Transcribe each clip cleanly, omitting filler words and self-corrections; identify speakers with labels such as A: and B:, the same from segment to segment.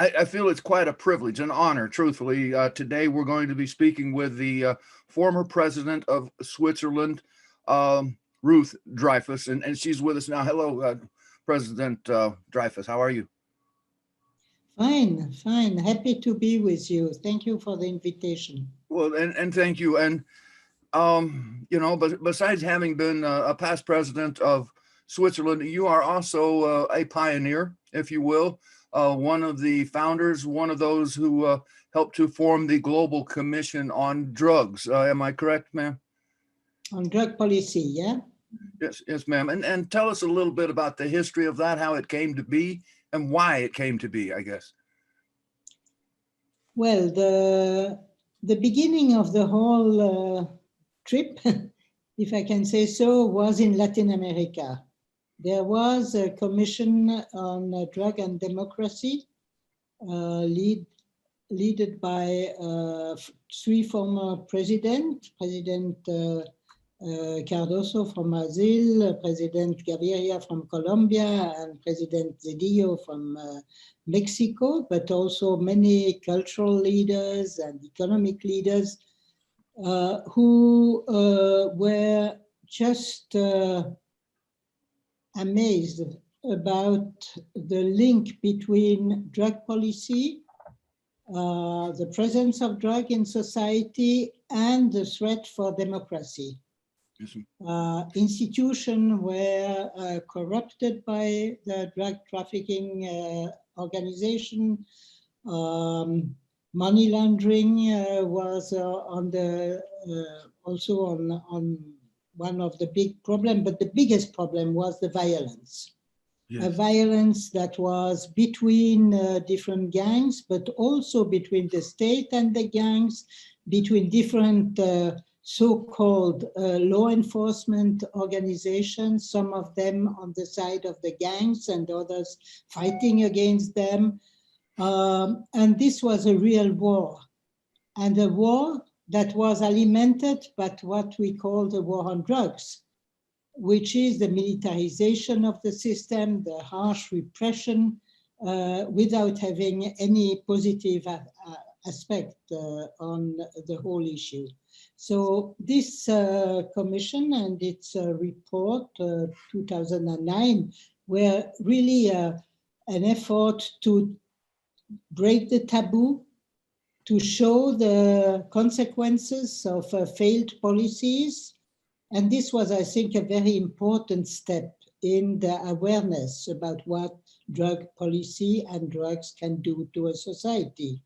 A: I feel it's quite a privilege, an honor, truthfully. Today, we're going to be speaking with the former president of Switzerland, Ruth Dreifuss, and she's with us now. Hello, President Dreifuss. How are you?
B: Fine, fine. Happy to be with you. Thank you for the invitation.
A: Well, and thank you. And but besides having been a past president of Switzerland, you are also a pioneer, if you will, one of the founders, one of those who helped to form the Global Commission on Drugs. Am I correct, ma'am?
B: On drug policy, yeah?
A: Yes, ma'am. And tell us a little bit about the history of that, how it came to be, and why it came to be, I guess.
B: Well, the beginning of the whole trip, if I can say so, was in Latin America. There was a commission on drug and democracy, led by three former presidents, President Cardoso from Brazil, President Gaviria from Colombia, and President Zedillo from Mexico, but also many cultural leaders and economic leaders who were just amazed about the link between drug policy, the presence of drug in society, and the threat for democracy. Institutions were corrupted by the drug trafficking organization. Money laundering was also on one of the big problems, but the biggest problem was the violence. Yes. A violence that was between different gangs, but also between the state and the gangs, between different so-called law enforcement organizations, some of them on the side of the gangs and others fighting against them. And this was a real war, and a war that was alimented by what we call the war on drugs, which is the militarization of the system, the harsh repression, without having any positive aspect on the whole issue. So this commission and its report, 2009, were really an effort to break the taboo, to show the consequences of failed policies. And this was, I think, a very important step in the awareness about what drug policy and drugs can do to a society.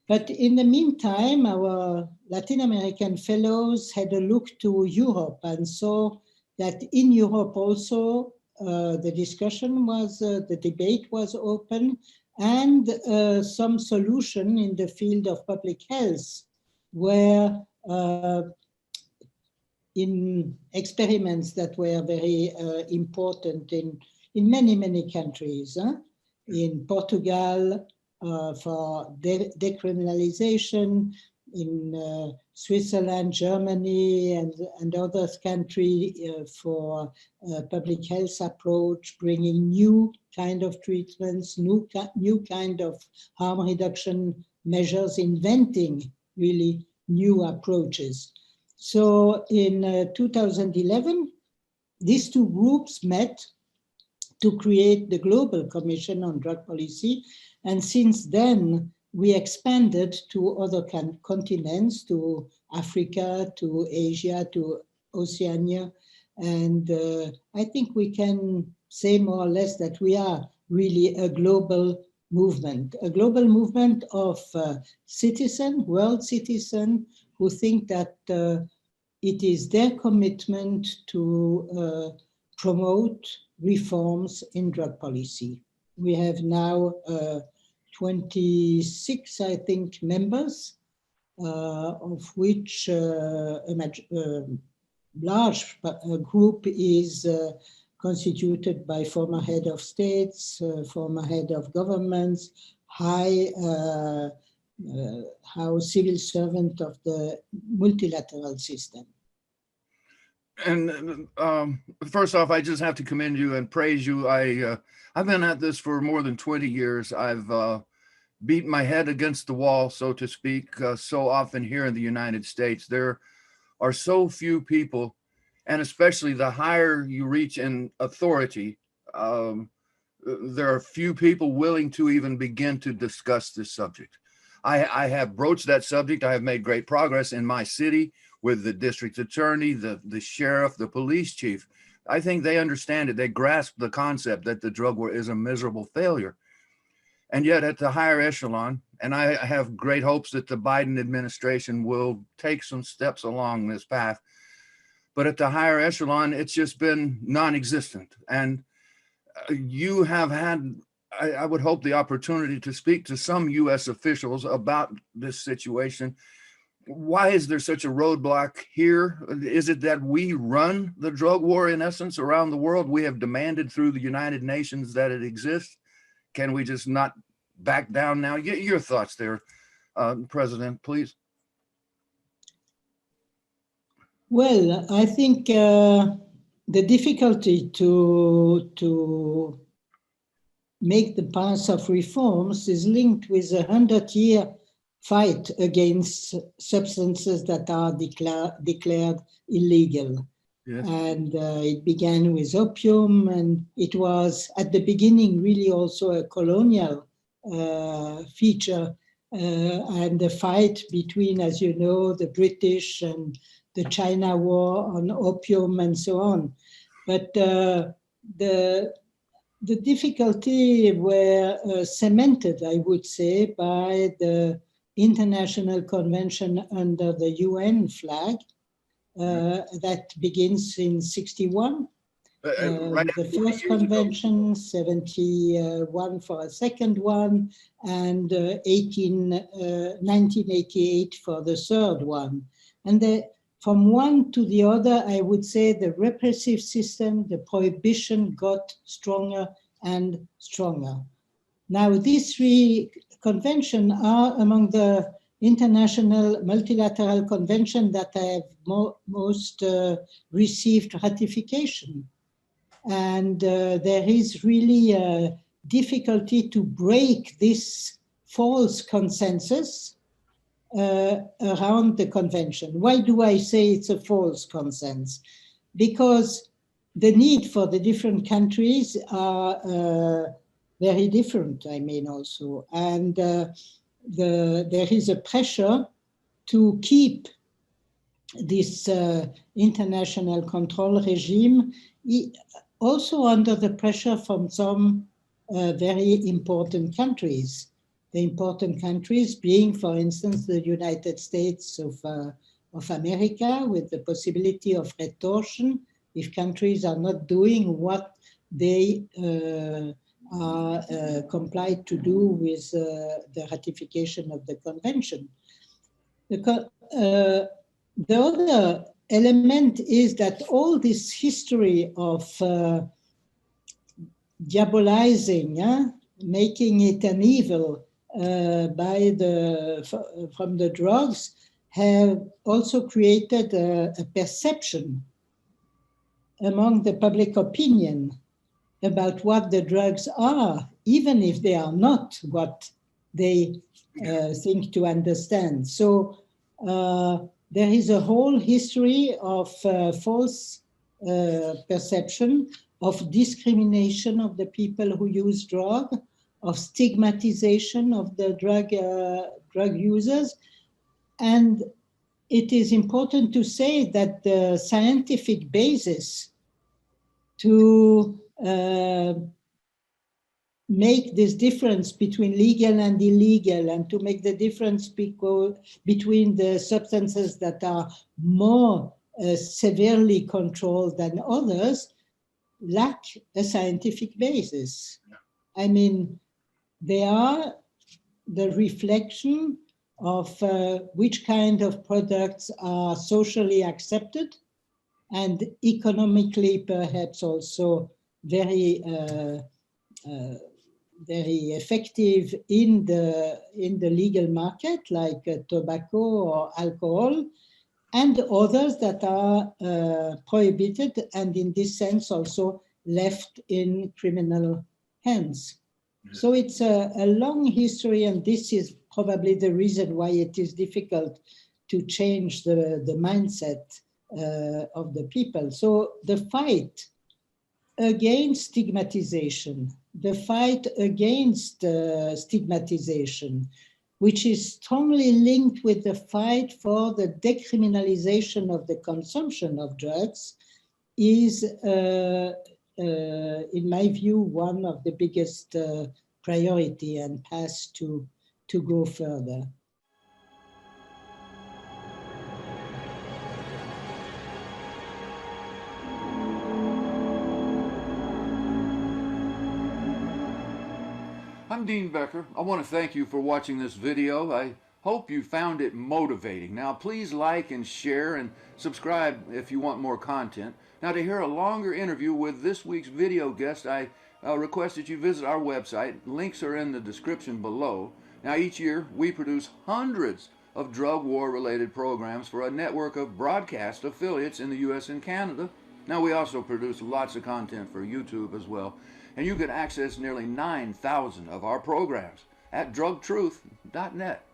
B: But in the meantime, our Latin American fellows had a look to Europe and saw that in Europe also the discussion was, the debate was open, and some solution in the field of public health were in experiments that were very important in many, many countries. In Portugal, for decriminalization, in Switzerland, Germany, and other countries for public health approach, bringing new kind of treatments, new kind of harm reduction measures, inventing really new approaches. So in 2011, these two groups met to create the Global Commission on Drug Policy. And since then, we expanded to other continents, to Africa, to Asia, to Oceania. And I think we can say more or less that we are really a global movement of citizens, world citizens, who think that it is their commitment to promote reforms in drug policy. We have now 26, I think, members, of which a large group is constituted by former head of states, former head of governments, high civil servant of the multilateral system.
A: And first off, I just have to commend you and praise you. I've been at this for more than 20 years. I've beat my head against the wall, so to speak, so often here in the United States. There are so few people, and especially the higher you reach in authority, there are few people willing to even begin to discuss this subject. I have broached that subject. I have made great progress in my city with the district attorney, the sheriff, the police chief. I think they understand it. They grasp the concept that the drug war is a miserable failure. And yet at the higher echelon, and I have great hopes that the Biden administration will take some steps along this path, but at the higher echelon, it's just been non-existent. And you have had, I would hope, the opportunity to speak to some U.S. officials about this situation. Why is there such a roadblock here? Is it that we run the drug war in essence around the world? We have demanded through the United Nations that it exists. Can we just not back down now? Your thoughts there, President, please.
B: Well, I think the difficulty to make the path of reforms is linked with a 100-year fight against substances that are declared illegal. Yes. And it began with opium, and it was at the beginning really also a colonial feature, and the fight between, as you know, the British and the China war on opium and so on. But the difficulty were cemented, I would say, by the International Convention under the UN flag that begins in 1961. Right. The first convention, 1971 for a second one, and 1988 for the third one. And from one to the other, I would say the repressive system, the prohibition got stronger and stronger. Now, these three conventions are among the international multilateral conventions that have most received ratification. And there is really a difficulty to break this false consensus around the convention. Why do I say it's a false consensus? Because the need for the different countries are very different, I mean, also. And there is a pressure to keep this international control regime also under the pressure from some very important countries. The important countries being, for instance, the United States of America, with the possibility of retortion if countries are not doing what they are complied to do with the ratification of the convention. The other element is that all this history of diabolizing, making it an evil from the drugs, have also created a perception among the public opinion about what the drugs are, even if they are not what they think to understand. So there is a whole history of false perception, of discrimination of the people who use drug, of stigmatization of the drug users. And it is important to say that the scientific basis to make this difference between legal and illegal, and to make the difference between the substances that are more severely controlled than others, lack a scientific basis. I mean, they are the reflection of which kind of products are socially accepted and economically perhaps also very effective in the legal market, like tobacco or alcohol, and others that are prohibited and in this sense also left in criminal hands. So it's a long history, and this is probably the reason why it is difficult to change the mindset of the people. So the fight against stigmatization, the fight against stigmatization, which is strongly linked with the fight for the decriminalization of the consumption of drugs, is, in my view, one of the biggest priority and paths to go further.
A: I'm Dean Becker. I want to thank you for watching this video. I hope you found it motivating. Now please like and share and subscribe if you want more content. Now to hear a longer interview with this week's video guest, I request that you visit our website. Links are in the description below. Now each year we produce hundreds of drug war related programs for a network of broadcast affiliates in the US and Canada. Now we also produce lots of content for YouTube as well. And you can access nearly 9,000 of our programs at drugtruth.net.